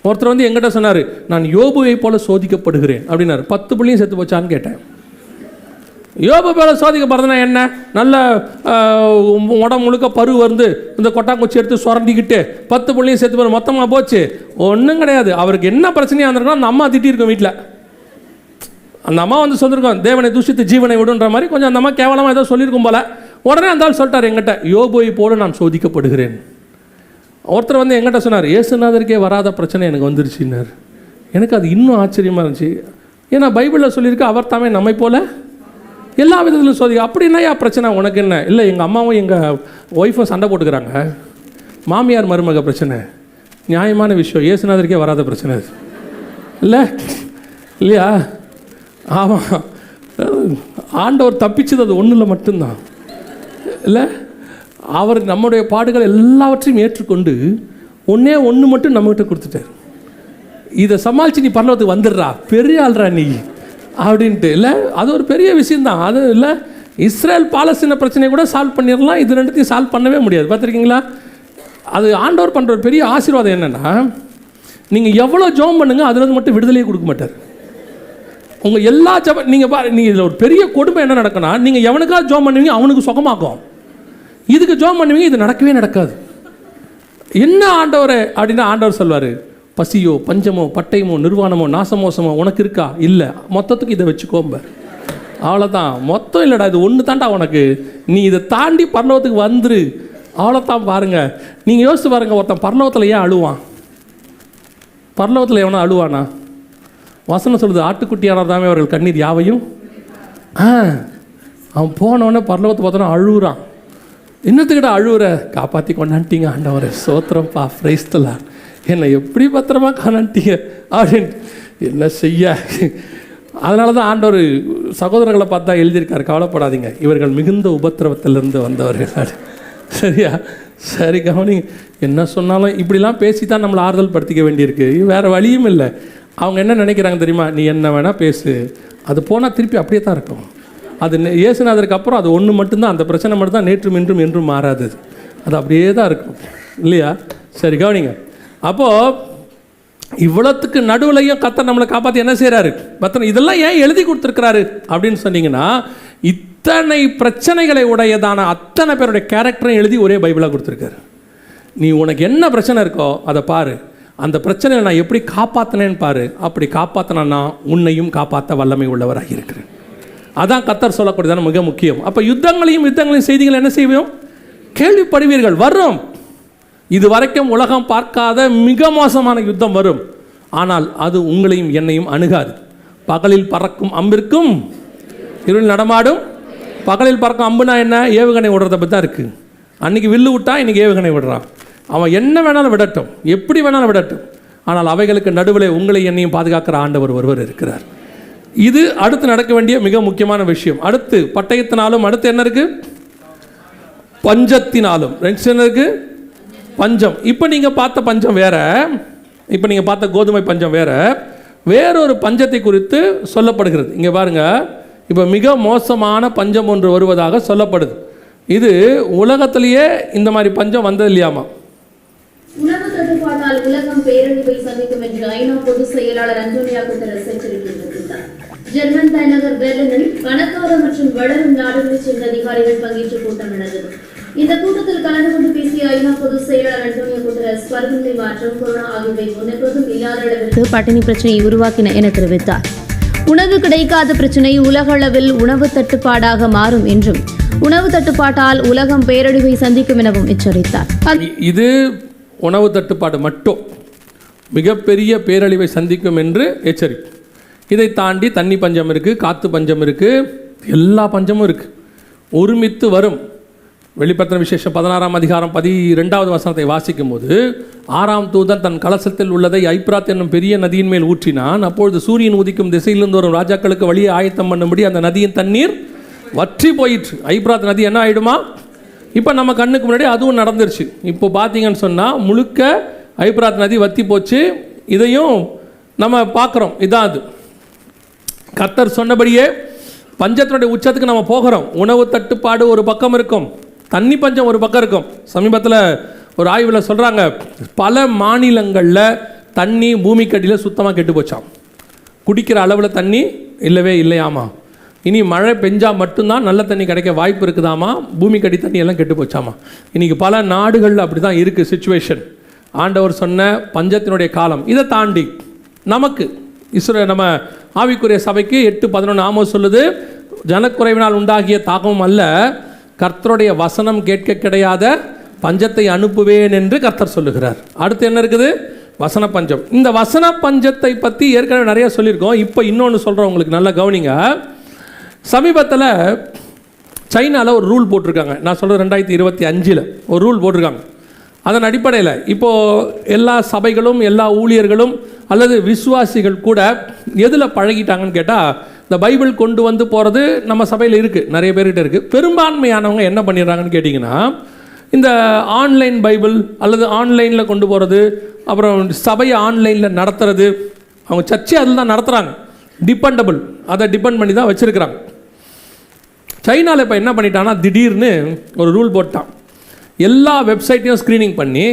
Speaker 1: ஒருத்தர் வந்து எங்கிட்ட சொன்னார், நான் யோபுவை போல சோதிக்கப்படுகிறேன் அப்படின்னாரு. 10 பிள்ளையும் செத்து போச்சான்னு கேட்டேன். யோபு போல சோதிக்கப்படுறதுனா என்ன? நல்ல உடம்பு முழுக்க பரு வந்து இந்த கொட்டாங்குச்சி எடுத்து சுரண்டிக்கிட்டு 10 பிள்ளையும் செத்து போய் மொத்தமாக போச்சு. ஒன்றும் கிடையாது. அவருக்கு என்ன பிரச்சனையாக இருந்திருக்கோ அந்த அம்மா திட்டிருக்கோம் வீட்டில். அந்த அம்மா வந்து சொல்லியிருக்கோம், தேவனை தூஷித்து ஜீவனை விடுன்ற மாதிரி கொஞ்சம் அந்த அம்மா கேவலமாக ஏதோ சொல்லியிருக்கும் போல. உடனே அந்த ஆள் சொல்லிட்டார் எங்கிட்ட, யோபுவை போல நான் சோதிக்கப்படுகிறேன். ஒருத்தர் வந்து எங்கிட்ட சொன்னார், இயேசுநாதருக்கே வராத பிரச்சனை எனக்கு வந்துருச்சுன்னார். எனக்கு அது இன்னும் ஆச்சரியமாக இருந்துச்சு. ஏன்னா பைபிளில் சொல்லியிருக்கு, அவர் தாமே நம்மை போல எல்லா விதத்திலும் சோதிக்க. அப்படின்னா பிரச்சனை உனக்கு என்ன? இல்லை, எங்கள் அம்மாவும் எங்கள் ஒய்ஃபும் சண்டை போட்டுக்கிறாங்க, மாமியார் மருமக பிரச்சனை. நியாயமான விஷயம், இயேசுநாதருக்கே வராத பிரச்சனை இல்லை இல்லையா? ஆமாம், ஆண்டவர் தப்பிச்சது அது ஒன்றில் மட்டும்தான் இல்லை. அவர் நம்முடைய பாடுகள் எல்லாவற்றையும் ஏற்றுக்கொண்டு ஒன்று மட்டும் நம்மகிட்ட கொடுத்துட்டார். இதை சமாளித்து நீ பரலோகத்துக்கு வந்துடுறா, பெரிய ஆள்றா நீ அப்படின்ட்டு. இல்லை, அது ஒரு பெரிய விஷயந்தான். அது இல்லை, இஸ்ரேல் பாலஸ்தீன பிரச்சனையை கூட சால்வ் பண்ணிடலாம், இது ரெண்டுத்தையும் சால்வ் பண்ணவே முடியாது. பார்த்துருக்கீங்களா? அது ஆண்டவர் பண்ணுற ஒரு பெரிய ஆசீர்வாதம் என்னென்னா, நீங்கள் எவ்வளோ ஜெபம் பண்ணுங்க அதுலேருந்து மட்டும் விடுதலையே கொடுக்க மாட்டார். உங்கள் எல்லா நீங்கள் இதில் ஒரு பெரிய கொடுமை என்ன நடக்குன்னா, நீங்கள் எவனுக்காக ஜெபம் பண்ணுவீங்க அவனுக்கு சுகமாக்கும். இதுக்கு ஜெபம் பண்ணுவீங்க, இது நடக்கவே நடக்காது. என்ன ஆண்டவரே அப்படின்னா ஆண்டவர் சொல்வார், பசியோ பஞ்சமோ பட்டயமோ நிர்வாணமோ நாசமோசமோ உனக்கு இருக்கா? இல்லை, மொத்தத்துக்கு இதை வச்சுக்கோம்ப. அவ்வளோதான், மொத்தம் இல்லைடா, இது ஒன்று தாண்டா உனக்கு, நீ இதை தாண்டி பரலோகத்துக்கு வந்துரு. அவ்வளோதான். பாருங்கள், நீங்கள் யோசிச்சு பாருங்கள், ஒருத்தன் பரலோகத்தில் ஏன் அழுவான்? பரலோகத்தில் எவனா அழுவானா? வசனம் சொல்லுது, ஆட்டுக்குட்டியானதாமே அவர்கள் கண்ணீர் யாவையும். அவன் போனவொடனே பரலோகத்தை பார்த்தோன்னா அழுகுறான். என்னத்துக்கிட்ட அழுகுற? காப்பாற்றி கொண்டாண்டிங்க ஆண்டவரை, சோத்திரம்ப்பா, பிரைஸ்தலா, என்னை எப்படி பத்திரமா காணாண்டிங்க அப்படின்னு. என்ன செய்ய? அதனால தான் ஆண்டவர் சகோதரர்களை பார்த்தா எழுதியிருக்காரு, கவலைப்படாதீங்க, இவர்கள் மிகுந்த உபத்திரவத்திலிருந்து வந்தவர்கள். சரியா? சரி, கவனிங்க. என்ன சொன்னாலும் இப்படிலாம் பேசி தான் நம்மளை ஆறுதல் படுத்திக்க வேண்டியிருக்கு, வேறு வழியும் இல்லை. அவங்க என்ன நினைக்கிறாங்க தெரியுமா? நீ என்ன வேணால் பேசு, அது போனால் திருப்பி அப்படியே தான் இருக்கும். அது ஏசுனதுக்கு அப்புறம் அது ஒன்று மட்டும்தான், அந்த பிரச்சனை மட்டும்தான் நேற்றும் இன்றும் என்றும் மாறாது, அது அப்படியே தான் இருக்கும், இல்லையா? சரி, கவனிங்க. அப்போது இவ்வளோத்துக்கு நடுவுலையும் கர்த்தர் நம்மளை காப்பாற்றி என்ன செய்கிறாரு? பத்திரம் இதெல்லாம் ஏன் எழுதி கொடுத்துருக்கிறாரு அப்படின்னு சொன்னீங்கன்னா, இத்தனை பிரச்சனைகளை உடையதான அத்தனை பேருடைய கேரக்டரையும் எழுதி ஒரே பைபிளாக கொடுத்துருக்காரு. நீ உனக்கு என்ன பிரச்சனை இருக்கோ அதை பாரு, அந்த பிரச்சனையை நான் எப்படி காப்பாற்றினேன்னு பாரு, அப்படி காப்பாற்றினா உன்னையும் காப்பாற்ற வல்லமை உள்ளவராக இருக்கிறேன். அதான் கர்த்தர் சொல்லக்கூடியதான மிக முக்கியம். அப்போ யுத்தங்களையும் செய்திகள் என்ன செய்வோம்? கேள்விப்படுவீர்கள், வரும். இது வரைக்கும் உலகம் பார்க்காத மிக மோசமான யுத்தம் வரும். ஆனால் அது உங்களையும் என்னையும் அணுகாது. பகலில் பறக்கும் அம்பிற்கும் இருள் நடமாடும். பகலில் பறக்கும் அம்புனா என்ன? ஏவுகணை விடுறத பற்றி தான் இருக்குது. அன்றைக்கி வில்லு விட்டா இன்றைக்கி ஏவுகணை விடுறான். அவன் என்ன வேணாலும் விடட்டும், எப்படி வேணாலும் விடட்டும். ஆனால் அவைகளுக்கு நடுவில் உங்களை என்னையும் பாதுகாக்கிற ஆண்டவர் ஒருவர் இருக்கிறார். இது அடுத்து நடக்க வேண்டிய மிக முக்கியமான விஷயம். அடுத்து பட்டயத்தினாலும், அடுத்து என்ன இருக்குது? பஞ்சத்தினாலும். ரெண்டு என்ன இருக்குது? பஞ்சம். இப்போ நீங்கள் பார்த்த பஞ்சம் வேற, இப்போ நீங்கள் பார்த்த கோதுமை பஞ்சம் வேற, வேறொரு பஞ்சத்தை குறித்து சொல்லப்படுகிறது. இங்கே பாருங்கள், இப்போ மிக மோசமான பஞ்சம் ஒன்று வருவதாக சொல்லப்படுது. இது உலகத்திலேயே இந்த மாதிரி பஞ்சம் வந்தது இல்லையாமா?
Speaker 2: உணவு தட்டுப்பாட்டால் உலகம் பேரழிவை சந்திக்கும் என்று ஐநா பொதுச் செயலாளர் அன்டோனியோ குட்டரஸ் எச்சரித்துள்ளார். ஜெர்மன் தலைநகர் பெர்லினில் பணக்கார மற்றும் வளரும் நாடுகளைச் சேர்ந்த அதிகாரிகள் பங்கேற்ற கூட்டம் நடந்தது. இந்த கூட்டத்தில் கலந்து கொண்டு பேசிய ஐநா பொதுச் செயலாளர் அன்டோனியோ குட்டரஸ், பருவநிலை மாற்றம், கொரோனா ஆகியவை முன்னெப்போதும் இல்லாத அளவிற்கு பட்டினி பிரச்சனையை உருவாக்கின என தெரிவித்தார். உணவு கிடைக்காத பிரச்சனை உலக அளவில் உணவு தட்டுப்பாடாக மாறும் என்றும், உணவு தட்டுப்பாட்டால் உலகம் பேரழிவை சந்திக்கும் எனவும் எச்சரித்தார்.
Speaker 1: இது உணவு தட்டுப்பாடு மட்டும் மிகப்பெரிய பேரழிவை சந்திக்கும் என்று எச்சரிப்பு. இதை தாண்டி தண்ணி பஞ்சம் இருக்குது, காற்று பஞ்சம் இருக்குது, எல்லா பஞ்சமும் இருக்குது, ஒருமித்து வரும். வெளிப்படுத்தின விசேஷம் 16ஆம் அதிகாரம் 12வது வசனத்தை வாசிக்கும் போது, 6ஆம் தூதன் தன் கலசத்தில் உள்ளதை ஐப்ராத் என்னும் பெரிய நதியின் மேல் ஊற்றினான். அப்பொழுது சூரியன் உதிக்கும் திசையிலிருந்து வரும் ராஜாக்களுக்கு வழியை ஆயத்தம் பண்ணும்படி அந்த நதியின் தண்ணீர் வற்றி போயிற்று. ஐப்ராத் நதி என்ன ஆகிடுமா? இப்போ நம்ம கண்ணுக்கு முன்னாடி அதுவும் நடந்துருச்சு. இப்போ பார்த்தீங்கன்னு சொன்னால் முழுக்க ஐப்ராத் நதி வற்றி போச்சு. இதையும் நம்ம பார்க்குறோம். இதான் அது. கர்த்தர் சொன்னபடியே பஞ்சத்தினுடைய உச்சத்துக்கு நம்ம போகிறோம். உணவு தட்டுப்பாடு ஒரு பக்கம் இருக்கும், தண்ணி பஞ்சம் ஒரு பக்கம் இருக்கும். சமீபத்தில் ஒரு ஆய்வில் சொல்கிறாங்க, பல மாநிலங்களில் தண்ணி பூமிக்கடியில் சுத்தமாக கெட்டு போச்சாம். குடிக்கிற அளவில் தண்ணி இல்லவே இல்லையாமா. இனி மழை பெஞ்சால் மட்டும்தான் நல்ல தண்ணி கிடைக்க வாய்ப்பு இருக்குதாமா. பூமிக்கடி தண்ணி எல்லாம் கெட்டு போச்சாமா. இன்றைக்கி பல நாடுகளில் அப்படி தான் இருக்குது சிச்சுவேஷன். ஆண்டவர் சொன்ன பஞ்சத்தினுடைய காலம். இதை தாண்டி நமக்கு நம்ம ஆவிக்குரிய சபைக்கு 8:11 ஆமோஸ் சொல்லுது, ஜனக்குறைவினால் உண்டாகிய தாகமும் அல்ல, கர்த்தருடைய வசனம் கேட்க கிடையாத பஞ்சத்தை அனுப்புவேன் என்று கர்த்தர் சொல்லுகிறார். அடுத்து என்ன இருக்குது? வசன பஞ்சம். இந்த வசன பஞ்சத்தை பற்றி ஏற்கனவே நிறைய சொல்லியிருக்கோம். இப்போ இன்னொன்று சொல்கிறோம், உங்களுக்கு நல்லா கவனிங்க. சமீபத்தில் சைனாவில் ஒரு ரூல் போட்டிருக்காங்க. நான் சொல்கிறது 2025 ஒரு ரூல் போட்டிருக்காங்க. அதன் அடிப்படையில் இப்போது எல்லா சபைகளும் எல்லா ஊழியர்களும் அல்லது விசுவாசிகள் கூட எதில் பழகிட்டாங்கன்னு கேட்டால், இந்த பைபிள் கொண்டு வந்து போகிறது நம்ம சபையில் இருக்குது, நிறைய பேர்கிட்ட இருக்குது. பெரும்பான்மையானவங்க என்ன பண்ணிடுறாங்கன்னு கேட்டிங்கன்னா, இந்த ஆன்லைன் பைபிள் அல்லது ஆன்லைனில் கொண்டு போகிறது, அப்புறம் சபையை ஆன்லைனில் நடத்துறது, அவங்க சர்ச்சை அதில் தான் நடத்துகிறாங்க. டிபெண்டபிள், அதை டிபெண்ட் பண்ணி தான் வச்சுருக்கிறாங்க. சைனாவில் இப்போ என்ன பண்ணிட்டான்னா, திடீர்னு ஒரு ரூல் போட்டான். எல்லா வெப்சைட்டையும் ஸ்க்ரீனிங் பண்ணி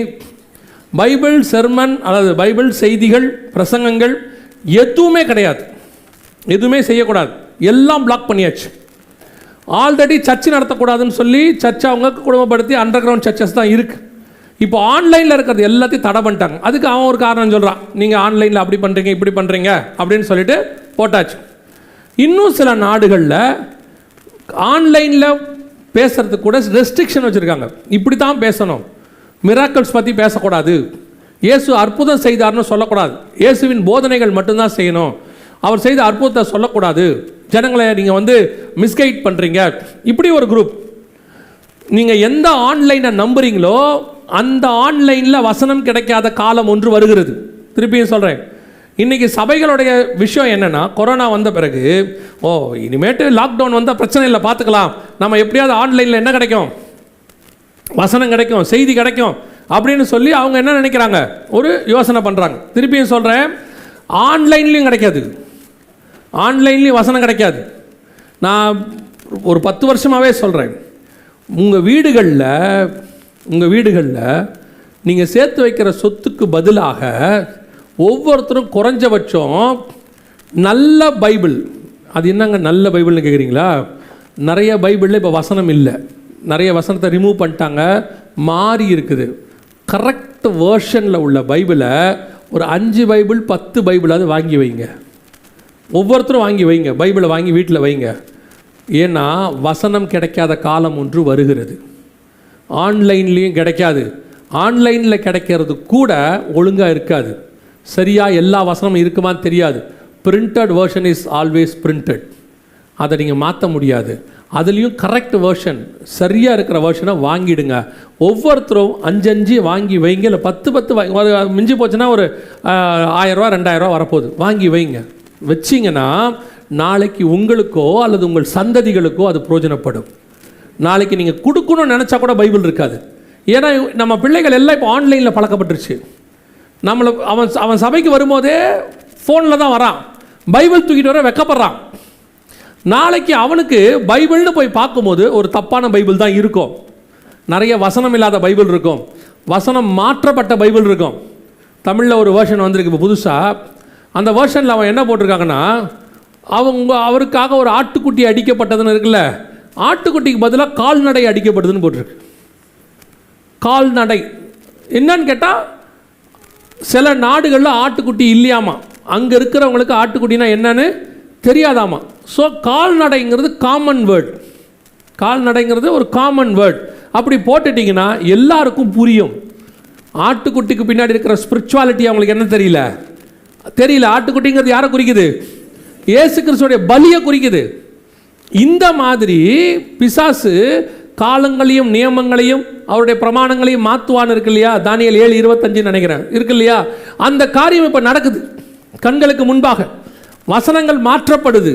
Speaker 1: பைபிள் செர்மன் அல்லது பைபிள் செய்திகள், பிரசங்கங்கள் எதுவுமே கிடையாது, எதுவுமே செய்யக்கூடாது, எல்லாம் பிளாக் பண்ணியாச்சு. ஆல்ரெடி சர்ச் நடத்தக்கூடாதுன்னு சொல்லி சர்ச்சை அவங்க குடும்பப்படுத்தி அண்டர் கிரவுண்ட் சர்ச்சஸ் தான் இருக்குது. இப்போ ஆன்லைனில் இருக்கிறது எல்லாத்தையும் தடை பண்ணிட்டாங்க. அதுக்கு அவன் ஒரு காரணம் சொல்கிறான், நீங்கள் ஆன்லைனில் அப்படி பண்ணுறீங்க இப்படி பண்ணுறீங்க அப்படின்னு சொல்லிட்டு போட்டாச்சு. இன்னும் சில நாடுகளில் ஆன்லைனில் பேசுகிறதுக்கு கூட ரெஸ்ட்ரிக்ஷன் வச்சுருக்காங்க. இப்படி தான் பேசணும், மிராக்கிள்ஸ் பற்றி பேசக்கூடாது, இயேசு அற்புதம் செய்தார்னு சொல்லக்கூடாது, இயேசுவின் போதனைகள் மட்டும்தான் செய்யணும், அவர் செய்த அற்புதத்தை சொல்லக்கூடாது, ஜனங்களை நீங்கள் மிஸ்கைட் பண்ணுறீங்க. இப்படி ஒரு குரூப். நீங்கள் எந்த ஆன்லைனை நம்புறீங்களோ அந்த ஆன்லைனில் வசனம் கிடைக்காத காலம் ஒன்று வருகிறது. திருப்பியும் சொல்கிறேன், இன்றைக்கி சபைகளுடைய விஷயம் என்னென்னா, கொரோனா வந்த பிறகு இனிமேட்டு லாக்டவுன் வந்தால் பிரச்சனை இல்லை, பார்த்துக்கலாம், நம்ம எப்படியாவது ஆன்லைனில் என்ன கிடைக்கும், வசனம் கிடைக்கும், செய்தி கிடைக்கும் அப்படின்னு சொல்லி அவங்க என்ன நினைக்கிறாங்க, ஒரு யோசனை பண்ணுறாங்க. திருப்பியும் சொல்கிறேன், ஆன்லைன்லேயும் கிடைக்காது, ஆன்லைன்லேயும் வசனம் கிடைக்காது. நான் ஒரு 10 வருஷமாகவே சொல்கிறேன், உங்கள் வீடுகளில் நீங்கள் சேர்த்து வைக்கிற சொத்துக்கு பதிலாக ஒவ்வொருத்தரும் குறைஞ்சபட்சம் நல்ல பைபிள், அது என்னங்க நல்ல பைபிள்னு கேட்குறீங்களா, நிறைய பைபிளில் இப்போ வசனம் இல்லை, நிறைய வசனத்தை ரிமூவ் பண்ணிட்டாங்க, மாறி இருக்குது. கரெக்ட் வேர்ஷனில் உள்ள பைபிளை ஒரு 5 பைபிள் 10 பைபிளாவது வாங்கி வைங்க, ஒவ்வொருத்தரும் வாங்கி வைங்க, பைபிளை வாங்கி வீட்டில் வைங்க. ஏன்னா வசனம் கிடைக்காத காலம் ஒன்று வருகிறது. ஆன்லைன்லேயும் கிடைக்காது, ஆன்லைனில் கிடைக்கிறது கூட ஒழுங்காக இருக்காது, சரியாக எல்லா வசனமும் இருக்குமான்னு தெரியாது. Printed version is always printed, அதை நீங்கள் மாற்ற முடியாது. அதுலேயும் கரெக்ட் வேர்ஷன், சரியாக இருக்கிற வேர்ஷனை வாங்கிடுங்க. ஒவ்வொருத்தரும் 5 வாங்கி வைங்க, இல்லை 10 மிஞ்சி போச்சுன்னா ஒரு 1000 ரூபா 2000 ரூபா வரப்போகுது, வாங்கி வைங்க. வச்சிங்கன்னா நாளைக்கு உங்களுக்கோ அல்லது உங்கள் சந்ததிகளுக்கோ அது பிரயோஜனப்படும். நாளைக்கு நீங்கள் கொடுக்கணும்னு நினச்சா கூட பைபிள் இருக்காது. ஏன்னா நம்ம பிள்ளைகள் எல்லாம் இப்போ ஆன்லைனில் பழக்கப்பட்டுருச்சு. அவன் சபைக்கு வரும்போதே ஃபோனில் தான் வரான், பைபிள் தூக்கிட்டு வர வெக்கப்படுறான். நாளைக்கு அவனுக்கு பைபிள்னு போய் பார்க்கும்போது ஒரு தப்பான பைபிள் தான் இருக்கும், நிறைய வசனம் இல்லாத பைபிள் இருக்கும், வசனம் மாற்றப்பட்ட பைபிள் இருக்கும். தமிழில் ஒரு வேர்ஷன் வந்திருக்கு இப்போ புதுசாக. அந்த வேர்ஷனில் அவன் என்ன போட்டிருக்காங்கன்னா, அவருக்காக ஒரு ஆட்டுக்குட்டி அடிக்கப்பட்டதுன்னு இருக்குல்ல, ஆட்டுக்குட்டிக்கு பதிலாக கால்நடை அடிக்கப்படுதுன்னு போட்டிருக்கு. கால்நடை என்னன்னு கேட்டால், சில நாடுகளில் ஆட்டுக்குட்டி இல்லையாமா, அங்கே இருக்கிறவங்களுக்கு ஆட்டுக்குட்டினா என்னன்னு தெரியாதாமா. ஸோ கால்நடைங்கிறது காமன் வேர்ட், கால்நடைங்கிறது ஒரு காமன் வேர்ட். அப்படி போட்டுட்டிங்கன்னா எல்லாருக்கும் புரியும். ஆட்டுக்குட்டிக்கு பின்னாடி இருக்கிற ஸ்பிரிச்சுவாலிட்டி அவங்களுக்கு என்ன தெரியல. ஆட்டுக்குட்டிங்கிறது யாரை குறிக்குது? இயேசு கிறிஸ்துவோடைய பலியை குறிக்குது. இந்த மாதிரி பிசாசு காலங்களையும் நியமங்களையும் அவருடைய பிரமாணங்களையும் மாற்றுவான்னு இருக்கு இல்லையா, தானியேல் 7:25 நினைக்கிறேன் இருக்கு இல்லையா, அந்த காரியம் இப்போ நடக்குது கண்களுக்கு முன்பாக. வசனங்கள் மாற்றப்படுது,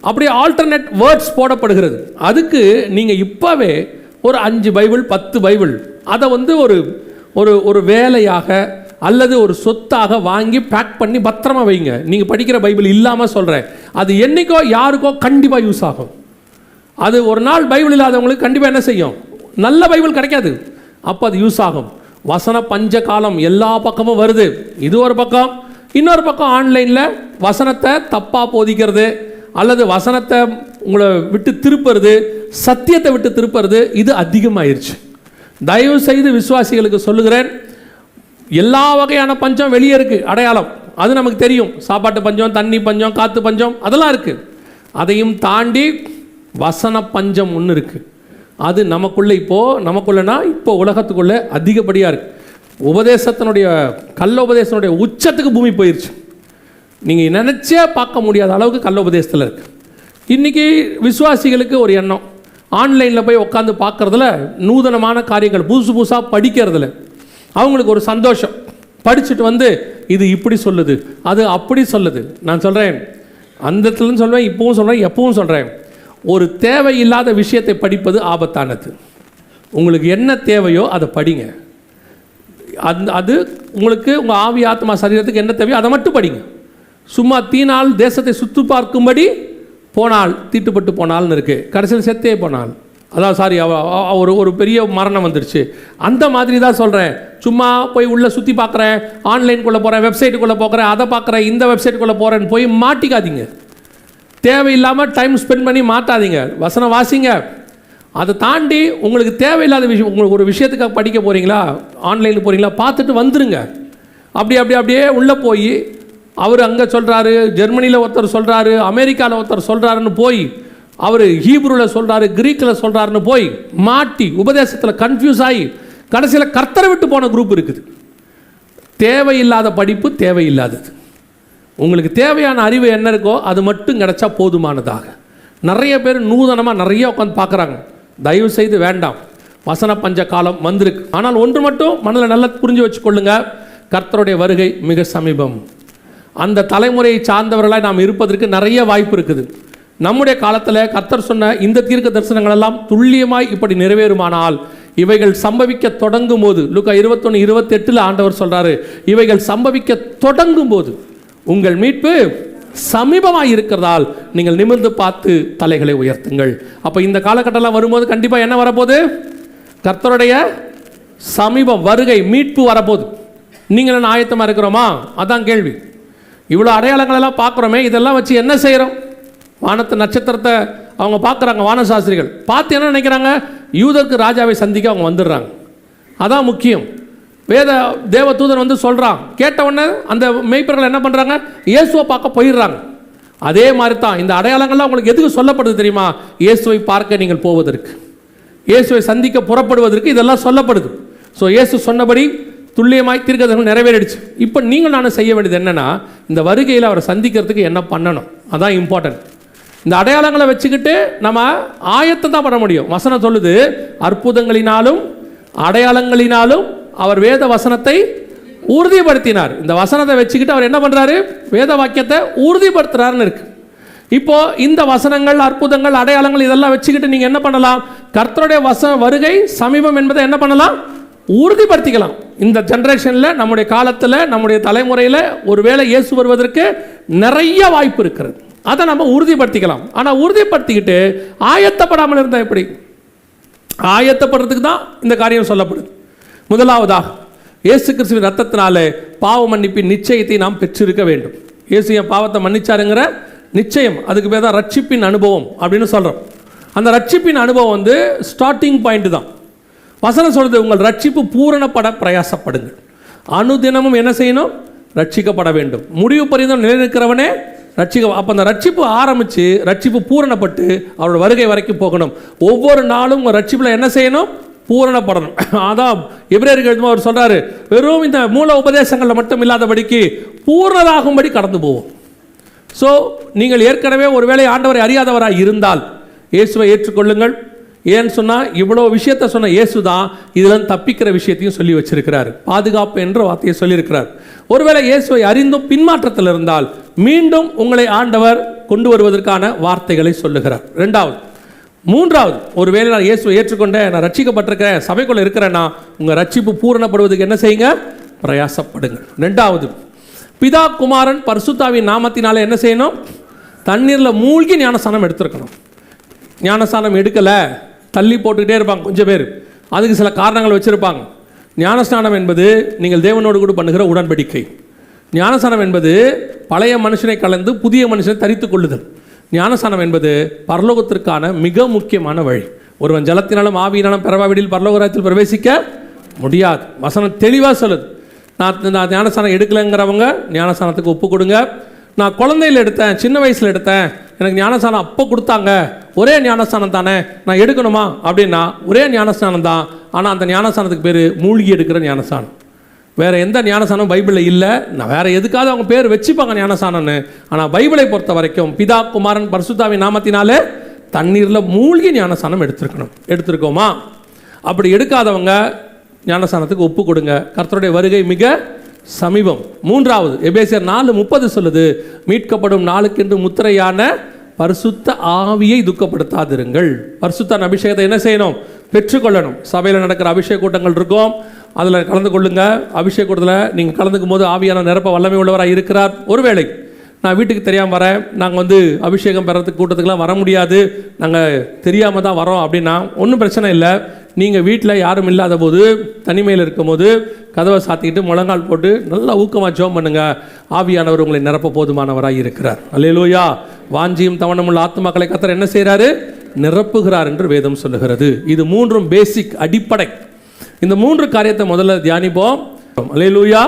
Speaker 1: அப்படியே ஆல்டர்னேட் வேர்ட்ஸ் போடப்படுகிறது. அதுக்கு நீங்கள் இப்போவே ஒரு 5 பைபிள் 10 பைபிள் அதை ஒரு ஒரு ஒரு வேலையாக அல்லது ஒரு சொத்தாக வாங்கி பேக் பண்ணி பத்திரமா வைங்க. நீங்கள் படிக்கிற பைபிள் இல்லாமல் சொல்கிறேன், அது என்றைக்கோ யாருக்கோ கண்டிப்பாக யூஸ் ஆகும். அது ஒரு நாள் பைபிள் இல்லாதவங்களுக்கு கண்டிப்பாக என்ன செய்யும், நல்ல பைபிள் கிடைக்காது, அப்போ அது யூஸ் ஆகும். வசன பஞ்ச காலம் எல்லா பக்கமும் வருது. இது ஒரு பக்கம். இன்னொரு பக்கம் ஆன்லைனில் வசனத்தை தப்பாக போதிக்கிறது அல்லது வசனத்தை உங்களை விட்டு திருப்புறது, சத்தியத்தை விட்டு திருப்புறது, இது அதிகமாயிருச்சு. தயவு செய்து விசுவாசிகளுக்கு சொல்லுகிறேன், எல்லா வகையான பஞ்சம் வெளியே இருக்குது, அடையாளம் அது நமக்கு தெரியும். சாப்பாட்டு பஞ்சம், தண்ணி பஞ்சம், காற்று பஞ்சம் அதெல்லாம் இருக்குது. அதையும் தாண்டி வசன பஞ்சம் ஒன்று இருக்குது. அது நமக்குள்ளே நமக்குள்ளனா இப்போ உலகத்துக்குள்ளே அதிகப்படியாக இருக்குது. உபதேசத்தினுடைய கள்ள உபதேசத்தினுடைய உச்சத்துக்கு பூமி போயிடுச்சு. நீங்கள் நினச்சே பார்க்க முடியாத அளவுக்கு கள்ள உபதேசத்தில் இருக்குது. இன்றைக்கி விசுவாசிகளுக்கு ஒரு எண்ணம், ஆன்லைனில் போய் உட்காந்து பார்க்குறதுல, நூதனமான காரியங்கள் புதுசாக படிக்கிறதுல அவங்களுக்கு ஒரு சந்தோஷம். படிச்சுட்டு இது இப்படி சொல்லுது, அது அப்படி சொல்லுது. நான் சொல்கிறேன், அந்த இடத்துலன்னு சொல்வேன், இப்போவும் சொல்கிறேன், எப்பவும் சொல்கிறேன், ஒரு தேவையில்லாத விஷயத்தை படிப்பது ஆபத்தானது. உங்களுக்கு என்ன தேவையோ அதை படிங்க. அது உங்களுக்கு உங்கள் ஆவி ஆத்மா சரீரத்துக்கு என்ன தேவையோ அதை மட்டும் படிங்க. சும்மா தீனால் தேசத்தை சுற்றி பார்க்கும்படி போனால் தீட்டுப்பட்டு போனால்னு இருக்குது, கடைசியில் செத்தே போனால், அதான் ஒரு பெரிய மரணம் வந்துடுச்சு. அந்த மாதிரி தான் சொல்கிறேன். சும்மா போய் உள்ளே சுற்றி பார்க்குறேன், ஆன்லைனுக்குள்ளே போகிறேன், வெப்சைட்டுக்குள்ளே போகிறேன், அதை பார்க்குறேன், இந்த வெப்சைட்டுக்குள்ளே போகிறேன்னு போய் மாட்டிக்காதீங்க. தேவையில்லாமல் டைம் ஸ்பெண்ட் பண்ணி மாட்டாதீங்க, வசனம் வாசிங்க. அதை தாண்டி உங்களுக்கு தேவையில்லாத விஷயம், உங்களுக்கு ஒரு விஷயத்துக்காக படிக்க போகிறீங்களா, ஆன்லைனில் போகிறீங்களா, பார்த்துட்டு வந்துருங்க. அப்படியே உள்ளே போய் அவர் அங்கே சொல்கிறாரு, ஜெர்மனியில் ஒருத்தர் சொல்கிறாரு, அமெரிக்காவில் ஒருத்தர் சொல்கிறாருன்னு போய், அவர் ஹீப்ரூவில் சொல்கிறாரு, கிரீக்கில் சொல்கிறாருன்னு போய் மாட்டி உபதேசத்தில் கன்ஃபியூஸ் ஆகி கடைசியில் கர்த்தரை விட்டு போன குரூப் இருக்குது. தேவையில்லாத படிப்பு தேவையில்லாதது. உங்களுக்கு தேவையான அறிவு என்ன இருக்கோ அது மட்டும் கிடைச்சா போதுமானதாக. நிறைய பேர் நூதனமாக நிறைய உட்காந்து பார்க்குறாங்க. தயவு செய்து வேண்டாம், வசன பஞ்ச காலம் வந்திருக்கு. ஆனால் ஒன்று மட்டும் மனதில் நல்லா புரிஞ்சு வச்சுக்கொள்ளுங்க, கர்த்தருடைய வருகை மிக சமீபம். அந்த தலைமுறையை சார்ந்தவர்களாக நாம் இருப்பதற்கு நிறைய வாய்ப்பு இருக்குது. நம்முடைய காலத்தில் கர்த்தர் சொன்ன இந்த தீர்க்க தரிசனங்கள் எல்லாம் துல்லியமாய் இப்படி நிறைவேறுமானால், இவைகள் சம்பவிக்க தொடங்கும் போது, லூக்கா 21:28 ஆண்டவர் சொல்றாரு, இவைகள் சம்பவிக்க தொடங்கும் போது உங்கள் மீட்பு சமீபமாக இருக்கிறதால் நீங்கள் நிமிர்ந்து பார்த்து தலைகளை உயர்த்துங்கள். அப்போ இந்த காலகட்டம்லாம் வரும்போது கண்டிப்பாக என்ன வரப்போகுது? கர்த்தருடைய சமீபம், வருகை, மீட்பு வரப்போகுது. நீங்கள் என்ன ஆயத்தமாக இருக்கிறோமா? அதான் கேள்வி. இவ்வளோ அடையாளங்கள் எல்லாம் பார்க்குறோமே, இதெல்லாம் வச்சு என்ன செய்கிறோம்? வானத்து நட்சத்திரத்தை அவங்க பார்க்குறாங்க, வானசாஸ்திரிகள் பார்த்து என்ன நினைக்கிறாங்க? யூதருக்கு ராஜாவை சந்திக்க அவங்க வந்துடுறாங்க. அதான் முக்கியம். தேவ தூதன் வந்து சொல்கிறான், கேட்ட உடனே அந்த மெய்ப்பர்கள் என்ன பண்ணுறாங்க? இயேசுவை பார்க்க போயிடுறாங்க. அதே மாதிரி தான் இந்த அடையாளங்கள்லாம் உங்களுக்கு எதுக்கு சொல்லப்படுது தெரியுமா? இயேசுவை பார்க்க நீங்கள் போவதற்கு, இயேசுவை சந்திக்க புறப்படுவதற்கு இதெல்லாம் சொல்லப்படுது. ஸோ இயேசு சொன்னபடி துல்லியமாய் தீர்க்கதரிசனம் நிறைவேறிடுச்சு. இப்போ நீங்கள் நானும் செய்ய வேண்டியது என்னென்னா, இந்த வருகையில் அவரை சந்திக்கிறதுக்கு என்ன பண்ணணும், அதான் இம்பார்ட்டன்ட். இந்த அடையாளங்களை வச்சுக்கிட்டு நம்ம ஆயத்தை தான் பண்ண முடியும். வசனம் சொல்லுது, அற்புதங்களினாலும் அடையாளங்களினாலும் அவர் வேத வசனத்தை உறுதிப்படுத்தினார். இந்த வசனத்தை வச்சுக்கிட்டு அவர் என்ன பண்ணுறாரு? வேத வாக்கியத்தை உறுதிப்படுத்துறாருன்னு இருக்கு. இப்போ இந்த வசனங்கள், அற்புதங்கள், அடையாளங்கள் இதெல்லாம் வச்சுக்கிட்டு நீங்கள் என்ன பண்ணலாம்? கர்த்தருடைய வருகை சமீபம் என்பதை என்ன பண்ணலாம்? உறுதிப்படுத்திக்கலாம். இந்த ஜென்ரேஷனில், நம்முடைய காலத்தில், நம்முடைய தலைமுறையில் ஒருவேளை இயேசு வருவதற்கு நிறைய வாய்ப்பு இருக்கிறது. அதை நம்ம உறுதிப்படுத்திக்கலாம். ஆனால் உறுதிப்படுத்திக்கிட்டு ஆயத்தப்படாமல் இருந்தால் எப்படி? ஆயத்தப்படுறதுக்கு தான் இந்த காரியம் சொல்லப்படுது. முதலாவதாக, இயேசு கிறிஸ்துவின் ரத்தத்தினாலே பாவ மன்னிப்பின் நிச்சயத்தை நாம் பெற்றிருக்க வேண்டும். இயேசு என் பாவத்தை மன்னிச்சாருங்கிற நிச்சயம், அதுக்கு பேர் தான் ரட்சிப்பின் அனுபவம் அப்படின்னு சொல்கிறோம். அந்த ரட்சிப்பின் அனுபவம் வந்து ஸ்டார்டிங் பாயிண்ட் தான். வசனம் சொல்றது, உங்கள் ரட்சிப்பு பூரணப்பட பிரயாசப்படுங்கள். அனுதினமும் என்ன செய்யணும்? ரட்சிக்கப்பட வேண்டும். முடிவு பரிந்தும் நிலைநிற்கிறவனே ரட்சிக்க. அப்போ அந்த ரட்சிப்பு ஆரம்பித்து ரட்சிப்பு பூரணப்பட்டு அவரோட வருகை வரைக்கும் போகணும். ஒவ்வொரு நாளும் உங்கள் ரட்சிப்பில் என்ன செய்யணும்? பூரணப்படணும். அதான் எபிரேயருக்கு எழுதும் அவர் சொல்கிறாரு, வெறும் இந்த மூல உபதேசங்களில் மட்டும் இல்லாதபடிக்கு பூர்ணராகும்படி கடந்து போவோம். ஸோ நீங்கள் ஏற்கனவே ஒருவேளை ஆண்டவரை அறியாதவராக இருந்தால் இயேசுவை ஏற்றுக்கொள்ளுங்கள். ஏன்னு சொன்னால், இவ்வளோ விஷயத்தை சொன்ன இயேசு தான் இதில் தப்பிக்கிற விஷயத்தையும் சொல்லி வச்சிருக்கிறார். பாதுகாப்பு என்ற வார்த்தையை சொல்லியிருக்கிறார். ஒருவேளை இயேசுவை அறிந்தும் பின்மாற்றத்தில் இருந்தால் மீண்டும் உங்களை ஆண்டவர் கொண்டு வருவதற்கான வார்த்தைகளை சொல்லுகிறார். ரெண்டாவது. மூன்றாவது, ஒருவேளை நான் இயேசுவை ஏற்றுக்கொண்டேன், நான் ரட்சிக்கப்பட்டிருக்கிறேன், சபைக்குள்ள இருக்கிறேன்னா, உங்கள் ரட்சிப்பு பூரணப்படுவதற்கு என்ன செய்யுங்க? பிரயாசப்படுங்கள். ரெண்டாவது, பிதா குமாரன் பரிசுத்தாவின் நாமத்தினால என்ன செய்யணும்? தண்ணீரில் மூழ்கி ஞானஸ்நானம் எடுத்திருக்கணும். ஞானஸ்நானம் எடுக்கலை, தள்ளி போட்டுக்கிட்டே இருப்பாங்க கொஞ்சம் பேர். அதுக்கு சில காரணங்கள் வச்சுருப்பாங்க. ஞானஸ்நானம் என்பது நீங்கள் தேவனோடு கூட பண்ணுகிற உடன்படிக்கை. ஞானஸ்நானம் என்பது பழைய மனுஷனை கலந்து புதிய மனுஷனை தரித்து கொள்ளுதல். ஞானஸ்நானம் என்பது பரலோகத்திற்கான மிக முக்கியமான வழி. ஒருவன் ஜலத்தினாலும் ஆவியினாலும் பிறவாவிடில் பரலோகத்தில் பிரவேசிக்க முடியாது. வசனம் தெளிவாக சொல்லுது. நான் ஞானஸ்நானம் எடுக்கலைங்கிறவங்க ஞானஸ்நானத்துக்கு ஒப்பு கொடுங்க. நான் குழந்தையில் எடுத்தேன், சின்ன வயசில் எடுத்தேன், எனக்கு ஞானஸ்நானம் அப்போ கொடுத்தாங்க, ஒரே ஞானஸ்நானம் தானே, நான் எடுக்கணுமா அப்படின்னா ஒரே ஞானஸ்நானம் தான். ஆனால் அந்த ஞானஸ்நானத்துக்கு பேர் மூழ்கி எடுக்கிற ஞானஸ்நானம். வேறு எந்த ஞானஸ்நானம் பைபிளில் இல்லை. நான் வேறு எதுக்காவது அவங்க பேர் வச்சுப்பாங்க ஞானஸ்நானம்னு. ஆனால் பைபிளை பொறுத்த வரைக்கும் பிதா குமாரன் பரிசுத்தாவின் நாமத்தினாலே தண்ணீரில் மூழ்கி ஞானஸ்நானம் எடுத்திருக்கோமா? அப்படி எடுக்காதவங்க ஞானஸ்நானத்துக்கு ஒப்பு கொடுங்க. கர்த்தருடைய வருகை மிக சமீபம். மூன்றாவது, எபேசியர் 4:30 சொல்லுது, மீட்கப்படும் நாளுக்கென்று முத்திரையான பரிசுத்த ஆவியை துக்கப்படுத்தாதிருங்கள். பரிசுத்த அபிஷேகத்தை என்ன செய்யணும்? பெற்றுக்கொள்ளணும். சபையில் நடக்கிற அபிஷேக கூட்டங்கள் இருக்கும், அதில் கலந்து கொள்ளுங்க. அபிஷேக கூட்டத்தில் நீங்கள் கலந்துக்கும் போது ஆவியான நிரப்ப வல்லமை உள்ளவராக இருக்கிறார். ஒருவேளை நான் வீட்டுக்கு தெரியாமல் வரேன், நாங்கள் வந்து அபிஷேகம் பெறத்துக்கு கூட்டத்துக்குலாம் வர முடியாது, நாங்கள் தெரியாமல் தான் வரோம் அப்படின்னா ஒன்றும் பிரச்சனை இல்லை. நீங்கள் வீட்டில் யாரும் இல்லாத போது தனிமையில் இருக்கும் போது கதவை சாத்திக்கிட்டு முழங்கால் போட்டு நல்லா ஊக்கமாக ஜெபம் பண்ணுங்க. ஆவியானவர் உங்களை நிரப்ப போதுமானவராக இருக்கிறார். அல்லேலூயா. வாஞ்சியும் தவணமுள்ள ஆத்துமாக்களை கர்த்தர் என்ன செய்கிறாரு? நிரப்புகிறார் என்று வேதம் சொல்லுகிறது. இது மூன்றும் பேசிக், அடிப்படை. இந்த மூன்று காரியத்தை முதல்ல தியானிப்போம். அல்லேலூயா.